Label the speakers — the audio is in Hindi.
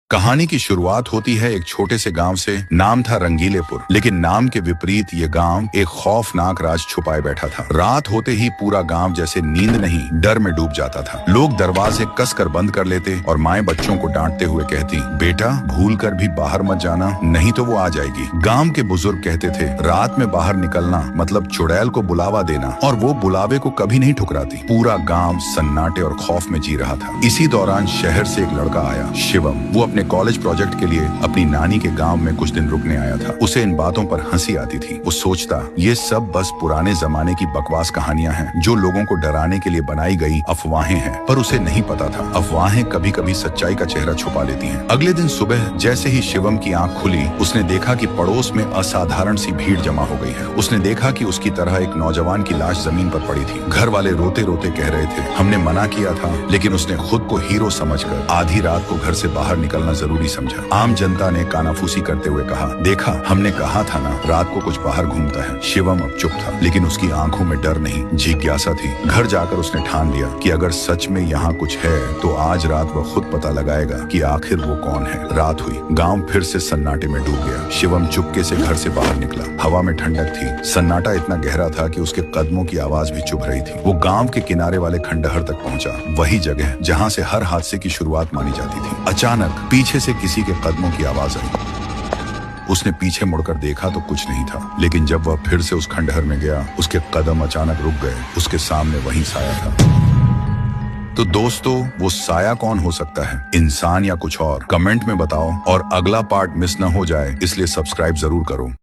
Speaker 1: कहानी की शुरुआत होती है एक छोटे से गांव से। नाम था रंगीलेपुर, लेकिन नाम के विपरीत ये गांव एक खौफनाक राज छुपाए बैठा था। रात होते ही पूरा गांव जैसे नींद नहीं डर में डूब जाता था। लोग दरवाजे कसकर बंद कर लेते और माएं बच्चों को डांटते हुए कहती, बेटा भूलकर भी बाहर मत जाना, नहीं तो वो आ जाएगी। गांव के बुजुर्ग कहते थे, रात में बाहर निकलना मतलब चुड़ैल को बुलावा देना, और वो बुलावे को कभी नहीं ठुकराती। पूरा गांव सन्नाटे और खौफ में जी रहा था। इसी दौरान शहर से एक लड़का आया, शिवम। वो अपने कॉलेज प्रोजेक्ट के लिए अपनी नानी के गांव में कुछ दिन रुकने आया था। उसे इन बातों पर हंसी आती थी। वो सोचता, ये सब बस पुराने जमाने की बकवास कहानियां हैं जो लोगों को डराने के लिए बनाई गई अफवाहें हैं। पर उसे नहीं पता था, अफवाहें कभी कभी सच्चाई का चेहरा छुपा लेती हैं। अगले दिन सुबह जैसे ही शिवम की आंख खुली, उसने देखा कि पड़ोस में असाधारण सी भीड़ जमा हो गई है। उसने देखा कि उसकी तरह एक नौजवान की लाश जमीन पर पड़ी थी। घर वाले रोते रोते कह रहे थे, हमने मना किया था, लेकिन उसने खुद को हीरो समझकर आधी रात को घर से बाहर निकलना जरूरी समझा। आम जनता ने कानाफूसी करते हुए कहा, देखा हमने कहा था ना, रात को कुछ बाहर घूमता है। शिवम अब चुप था, लेकिन उसकी आंखों में डर नहीं, जिज्ञासा थी। घर जाकर उसने ठान लिया कि अगर सच में यहाँ कुछ है तो आज रात वह खुद पता लगाएगा कि आखिर वो कौन है। रात हुई, गांव फिर से सन्नाटे में डूब गया। शिवम चुपके से घर से बाहर निकला। हवा में ठंडक थी, सन्नाटा इतना गहरा था कि उसके कदमों की आवाज भी चुभ रही थी। वो गांव के किनारे वाले खंडहर तक पहुंचा, वही जगह जहां से हर हादसे की शुरुआत मानी जाती थी। अचानक पीछे से किसी के कदमों की आवाज आई। उसने पीछे मुड़कर देखा तो कुछ नहीं था, लेकिन जब वह फिर से उस खंडहर में गया, उसके कदम अचानक रुक गए। उसके सामने वही साया था। तो दोस्तों, वो साया कौन हो सकता है, इंसान या कुछ और? कमेंट में बताओ, और अगला पार्ट मिस न हो जाए इसलिए सब्सक्राइब जरूर करो।